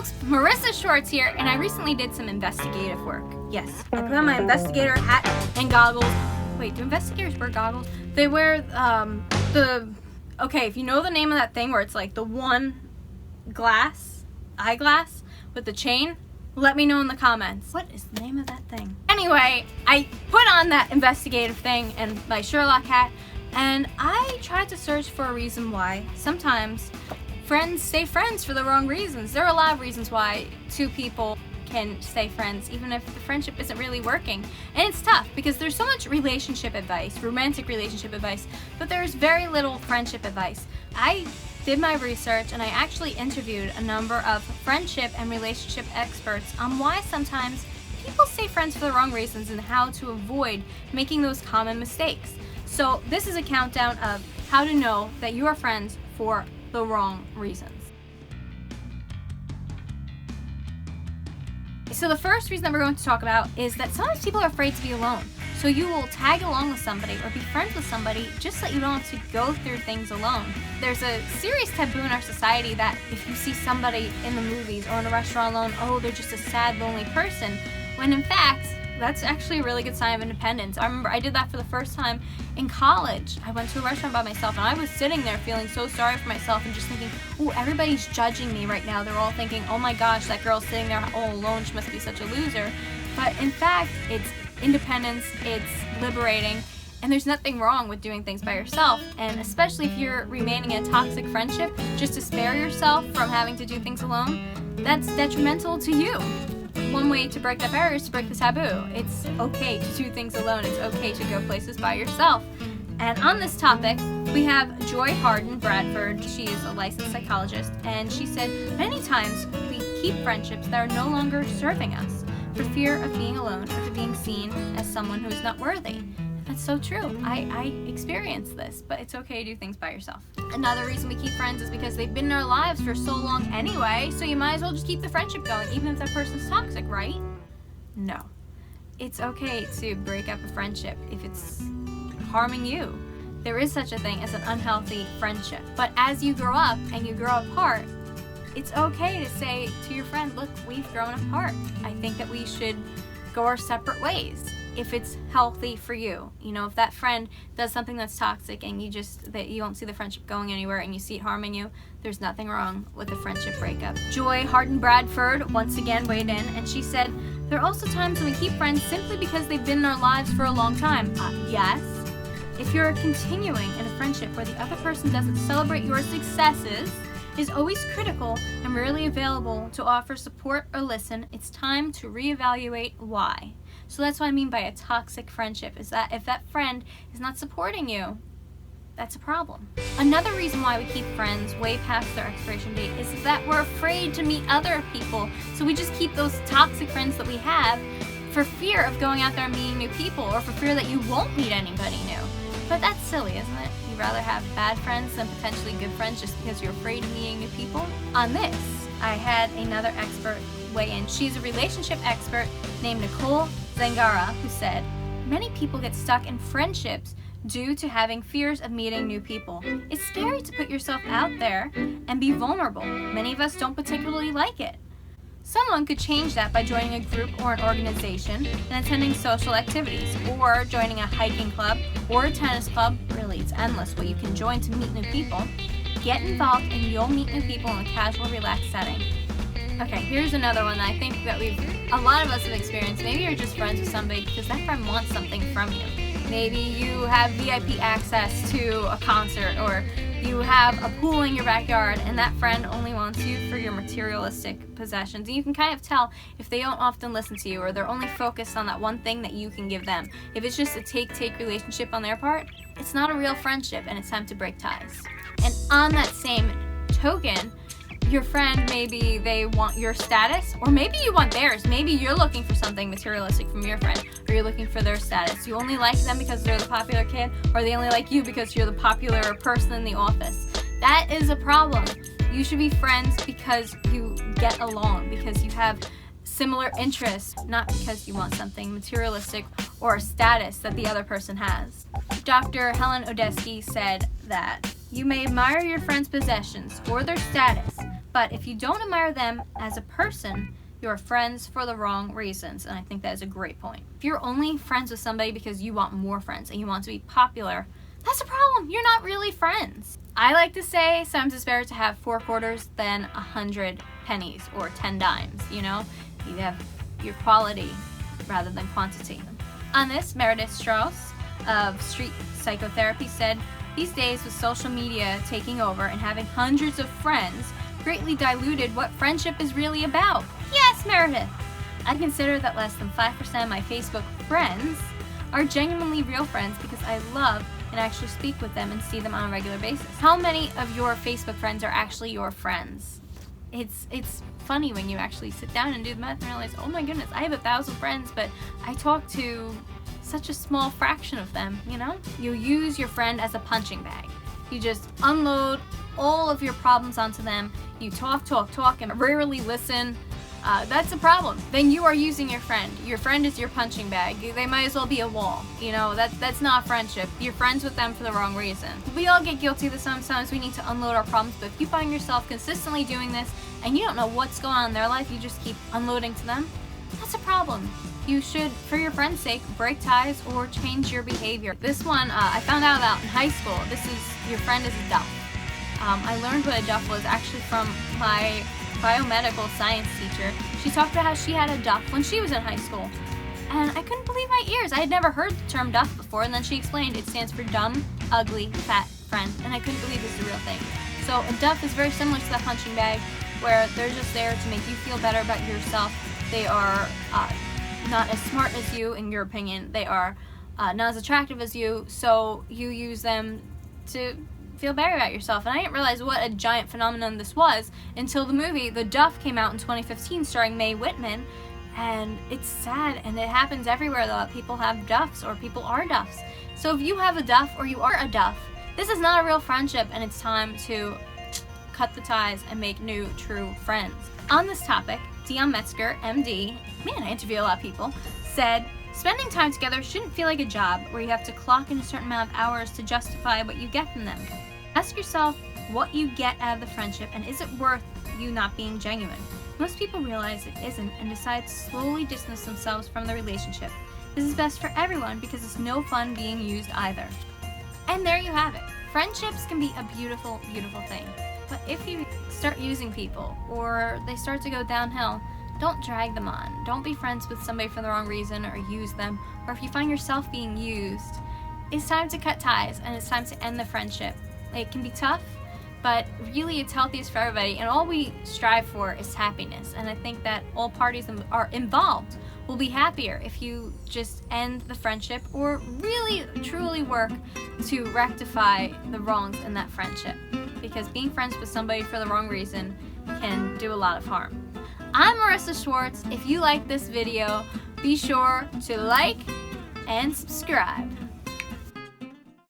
folks, Morissa Schwartz here, and I recently did some investigative work. Yes, I put on my investigator hat and goggles. Wait, do investigators wear goggles? They wear okay, if you know the name of that thing where it's like the one eyeglass with the chain, let me know in the comments. What is the name of that thing? Anyway, I put on that investigative thing and my Sherlock hat, and I tried to search for a reason why sometimes friends stay friends for the wrong reasons. There are a lot of reasons why two people can stay friends even if the friendship isn't really working. And it's tough because there's so much relationship advice, romantic relationship advice, but there's very little friendship advice. I did my research and I actually interviewed a number of friendship and relationship experts on why sometimes people stay friends for the wrong reasons and how to avoid making those common mistakes. So this is a countdown of how to know that you are friends for the wrong reasons. So the first reason that we're going to talk about is that sometimes people are afraid to be alone. So you will tag along with somebody or be friends with somebody just so you don't have to go through things alone. There's a serious taboo in our society that if you see somebody in the movies or in a restaurant alone, oh, they're just a sad, lonely person, when in fact, that's actually a really good sign of independence. I remember I did that for the first time in college. I went to a restaurant by myself and I was sitting there feeling so sorry for myself and just thinking, oh, everybody's judging me right now. They're all thinking, oh my gosh, that girl's sitting there all alone. She must be such a loser. But in fact, it's independence, it's liberating, and there's nothing wrong with doing things by yourself. And especially if you're remaining in a toxic friendship just to spare yourself from having to do things alone, that's detrimental to you. One way to break that barrier is to break the taboo. It's okay to do things alone. It's okay to go places by yourself. And on this topic, we have Joy Harden Bradford. She is a licensed psychologist, and she said, many times we keep friendships that are no longer serving us for fear of being alone or for being seen as someone who is not worthy. That's so true. I experienced this, but it's okay to do things by yourself. Another reason we keep friends is because they've been in our lives for so long anyway, so you might as well just keep the friendship going, even if that person's toxic, right? No. It's okay to break up a friendship if it's harming you. There is such a thing as an unhealthy friendship. But as you grow up and you grow apart, it's okay to say to your friend, look, we've grown apart. I think that we should go our separate ways if it's healthy for you. You know, if that friend does something that's toxic and you don't see the friendship going anywhere and you see it harming you, there's nothing wrong with a friendship breakup. Joy Harden Bradford once again weighed in and she said, there are also times when we keep friends simply because they've been in our lives for a long time. Yes. If you're continuing in a friendship where the other person doesn't celebrate your successes, is always critical and rarely available to offer support or listen, it's time to reevaluate why. So that's what I mean by a toxic friendship, is that if that friend is not supporting you, that's a problem. Another reason why we keep friends way past their expiration date is that we're afraid to meet other people. So we just keep those toxic friends that we have for fear of going out there and meeting new people, or for fear that you won't meet anybody new. But that's silly, isn't it? You'd rather have bad friends than potentially good friends just because you're afraid of meeting new people? On this, I had another expert weigh in. She's a relationship expert named Nicole Zangara, who said, many people get stuck in friendships due to having fears of meeting new people. It's scary to put yourself out there and be vulnerable. Many of us don't particularly like it. Someone could change that by joining a group or an organization and attending social activities, or joining a hiking club or a tennis club. Really, it's endless what you can join to meet new people. Get involved and you'll meet new people in a casual, relaxed setting. Okay, here's another one that I think that a lot of us have experienced. Maybe you're just friends with somebody because that friend wants something from you. Maybe you have VIP access to a concert, or you have a pool in your backyard and that friend only wants you for your materialistic possessions. And you can kind of tell if they don't often listen to you, or they're only focused on that one thing that you can give them. If it's just a take-take relationship on their part, it's not a real friendship and it's time to break ties. And on that same token, your friend, maybe they want your status, or maybe you want theirs. Maybe you're looking for something materialistic from your friend, or you're looking for their status. You only like them because they're the popular kid, or they only like you because you're the popular person in the office. That is a problem. You should be friends because you get along, because you have similar interests, not because you want something materialistic or a status that the other person has. Dr. Helen Odesky said that you may admire your friend's possessions or their status, But if you don't admire them as a person, you're friends for the wrong reasons, and I think that is a great point. If you're only friends with somebody because you want more friends and you want to be popular, that's a problem. You're not really friends. I like to say sometimes it's better to have 4 quarters than 100 pennies or 10 dimes, you know? You have your quality rather than quantity. On this, Meredith Strauss of Street Psychotherapy said, "These days with social media taking over and having hundreds of friends greatly diluted what friendship is really about." Yes, Meredith! I consider that less than 5% of my Facebook friends are genuinely real friends because I love and actually speak with them and see them on a regular basis. How many of your Facebook friends are actually your friends? It's funny when you actually sit down and do the math and realize, oh my goodness, I have 1,000 friends, but I talk to such a small fraction of them, you know? You use your friend as a punching bag. You just unload all of your problems onto them. You talk, and rarely listen. That's a problem. Then you are using your friend. Your friend is your punching bag. They might as well be a wall. You know, that's not friendship. You're friends with them for the wrong reason. We all get guilty of this sometimes. We need to unload our problems, but if you find yourself consistently doing this and you don't know what's going on in their life, you just keep unloading to them, that's a problem. You should, for your friend's sake, break ties or change your behavior. This one I found out about in high school. This is, your friend is a duff. I learned what a duff was actually from my biomedical science teacher. She talked about how she had a duff when she was in high school. And I couldn't believe my ears. I had never heard the term duff before, and then she explained it stands for dumb, ugly, fat friend. And I couldn't believe this is a real thing. So a duff is very similar to that punching bag, where they're just there to make you feel better about yourself. They are not as smart as you, in your opinion. They are not as attractive as you, so you use them to feel better about yourself. And I didn't realize what a giant phenomenon this was until the movie The Duff came out in 2015 starring Mae Whitman. And it's sad, and it happens everywhere though. People have duffs or people are duffs. So if you have a duff or you are a duff, this is not a real friendship, and it's time to cut the ties and make new true friends. On this topic, Dion Metzger, MD, man, I interview a lot of people, said, "Spending time together shouldn't feel like a job where you have to clock in a certain amount of hours to justify what you get from them. Ask yourself what you get out of the friendship, and is it worth you not being genuine?" Most people realize it isn't and decide to slowly distance themselves from the relationship. This is best for everyone because it's no fun being used either. And there you have it. Friendships can be a beautiful, beautiful thing. But if you start using people or they start to go downhill, don't drag them on. Don't be friends with somebody for the wrong reason or use them. Or if you find yourself being used, it's time to cut ties and it's time to end the friendship. It can be tough, but really it's healthiest for everybody, and all we strive for is happiness. And I think that all parties are involved will be happier if you just end the friendship or really truly work to rectify the wrongs in that friendship, because being friends with somebody for the wrong reason can do a lot of harm. I'm Morissa Schwartz. If you like this video, be sure to like and subscribe.